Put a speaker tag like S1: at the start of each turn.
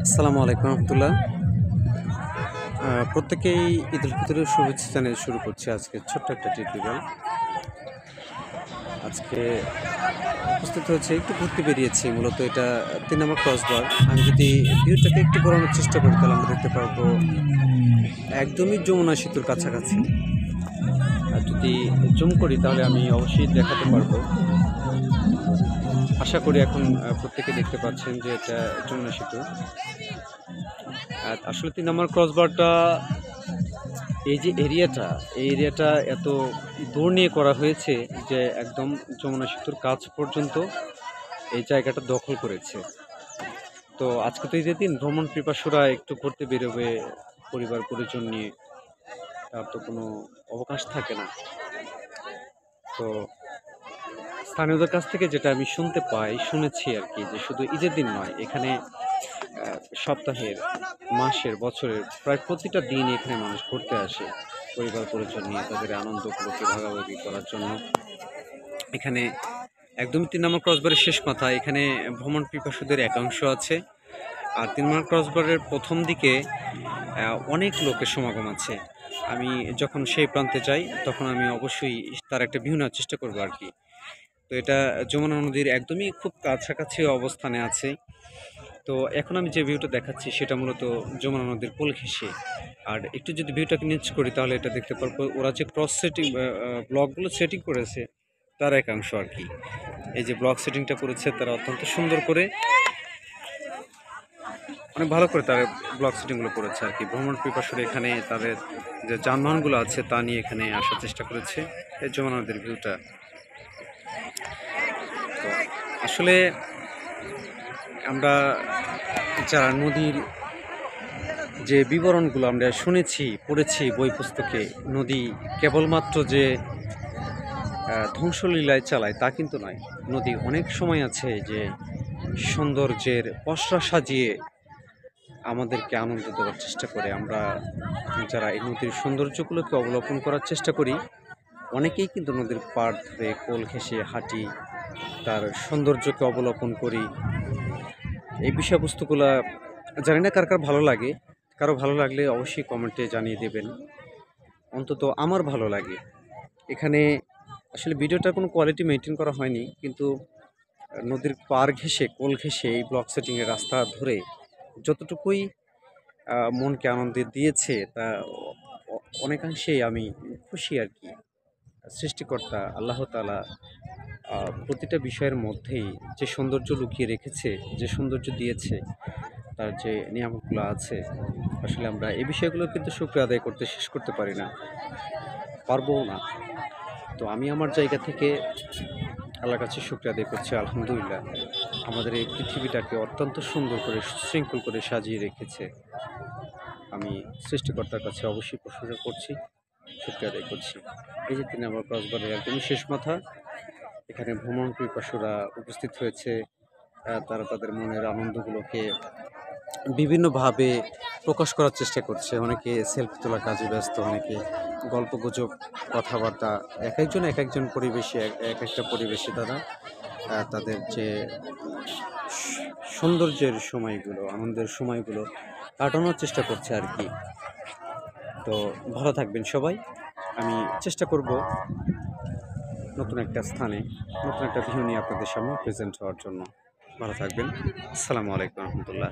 S1: আসসালামু আলাইকুম রহমতুল্লাহ। প্রত্যেকেই ঈদুল ফিতরের শুভেচ্ছা জানিয়ে শুরু করছি আজকে ছোট্ট একটা টিউটোরিয়াল। আজকে উপস্থিত হয়েছে একটু ঘুরতে বেরিয়েছি, মূলত এটা 3 নম্বর ক্রসবার। আমি যদি ভিউটাকে একটু ঘোরানোর চেষ্টা করি তাহলে আমরা দেখতে পারবো একদমই যমুনা সেতুর কাছাকাছি। আর যদি জুম করি তাহলে আমি অবশ্যই দেখাতে পারবো। আশা করি এখন প্রত্যেকে দেখতে পাচ্ছেন যে এটা যমুনা সেতু। আসলে 3 নম্বর ক্রসবারটা এই যে এই এরিয়াটা এত দূর নিয়ে করা হয়েছে যে একদম যমুনা সেতুর কাছ পর্যন্ত এই জায়গাটা দখল করেছে। তো আজকে তো ঈদের দিন, ভ্রমণ পিপাসুরা একটু ঘুরতে বেরোবে পরিবার পরিজন নিয়ে, তার তো কোনো অবকাশ থাকে না। তো স্থানীয়দের কাছ থেকে যেটা আমি শুনেছি আর কি, যে শুধু ঈদের দিন নয়, এখানে সপ্তাহের, মাসের, বছরের প্রায় প্রতিটা দিন এখানে মানুষ ঘুরতে আসে পরিবার পরিজন নিয়ে তাদের আনন্দগুলোকে ভাগাভাগি করার জন্য। এখানে একদমই 3 নম্বর ক্রসবারের শেষ মাথা, এখানে ভ্রমণ পিপাসুদের একাংশ আছে। আর 3 নম্বর ক্রসবারের প্রথম দিকে অনেক লোকের সমাগম আছে। আমি যখন সেই প্রান্তে যাই তখন আমি অবশ্যই তার একটা ভিউ নেওয়ার চেষ্টা করবো আর কি। তো এটা যমুনা নদীর একদমই খুব কাছাকাছি অবস্থানে আছে। তো এখন আমি যে ভিউটা দেখাচ্ছি সেটা মূলত যমুনা নদীর কোল ঘেঁষে। আর একটু যদি ভিউটাকে নিচ করি তাহলে এটা দেখতে পারবো ওরা যে ক্রস সেটিং ব্লকগুলো সেটিং করেছে তার একাংশ আর কি। এই যে ব্লক সেটিংটা করেছে তারা অত্যন্ত সুন্দর করে, অনেক ভালো করে তারা ব্লক সেটিংগুলো করেছে আর কি। ভ্রমণ পিপাসুরা এখানে তাদের যে যানবাহনগুলো আছে তা নিয়ে এখানে আসার চেষ্টা করেছে এই যমুনা নদীর ভিউটা। তো আসলে আমরা যারা নদীর যে বিবরণগুলো আমরা শুনেছি, পড়েছি বই পুস্তকে, নদী কেবলমাত্র যে ধ্বংসলীলায় চালায় তা কিন্তু নয়। নদী অনেক সময় আছে যে সৌন্দর্যের পসরা সাজিয়ে আমাদেরকে আনন্দ দেওয়ার চেষ্টা করে। আমরা যারা এই নদীর সৌন্দর্যগুলোকে অবলোকন করার চেষ্টা করি, অনেকেই কিন্তু নদীর পাড় ধরে কোল ঘেঁষে হাঁটি, তার সৌন্দর্যকে অবলোকন করি। এই বিষয়বস্তুগুলো জানি না কার কার ভালো লাগে। কারো ভালো লাগলে অবশ্যই কমেন্টে জানিয়ে দেবেন। অন্তত আমার ভালো লাগে। এখানে আসলে ভিডিওটার কোনো কোয়ালিটি মেনটেন করা হয়নি, কিন্তু নদীর পাড় ঘেঁষে, কোল ঘেঁষে এই ব্লক সেটিংয়ের রাস্তা ধরে যতটুকুই মনকে আনন্দ দিয়েছে তা অনেকাংশেই আমি খুশি আর কি। সৃষ্টিকর্তা আল্লাহ তাআলা প্রতিটা বিষয়ের মধ্যেই যে সৌন্দর্য লুকিয়ে রেখেছে, যে সৌন্দর্য দিয়েছে, তার যে নিয়ামতগুলো আছে, আসলে আমরা এই বিষয়গুলো কিন্তু শুকরিয়া আদায় করতে শেষ করতে পারি না, পারবও না। তো আমি আমার জায়গা থেকে আল্লাহর কাছে শুকরিয়া আদায় করছি, আলহামদুলিল্লাহ আমাদের এই পৃথিবীটাকে অত্যন্ত সুন্দর করে সুশৃঙ্খল করে সাজিয়ে রেখেছে। আমি সৃষ্টিকর্তার কাছে অবশ্যই প্রশংসা করছি, শুকরিয়া আদায় করছি। এই যে 3 নম্বর ক্রসবারের একদমই শেষ মাথা, এখানে ভ্রমণ পিপাসুরা উপস্থিত হয়েছে। তারা তাদের মনের আনন্দগুলোকে বিভিন্নভাবে প্রকাশ করার চেষ্টা করছে। অনেকে সেলফি তোলার কাজে ব্যস্ত, অনেকে গল্পগুজব, কথাবার্তা, এক একজন পরিবেশে এক একটা পরিবেশে তারা তাদের যে সৌন্দর্যের সময়গুলো, আনন্দের সময়গুলো কাটানোর চেষ্টা করছে আর কি। তো ভালো থাকবেন সবাই। আমি চেষ্টা করব নতুন একটা স্থানে, নতুন একটা ভিউ নিয়ে আপনাদের সামনে প্রেজেন্ট হওয়ার জন্য। ভালো থাকবেন। আসসালামু আলাইকুম রহমতুল্লাহ।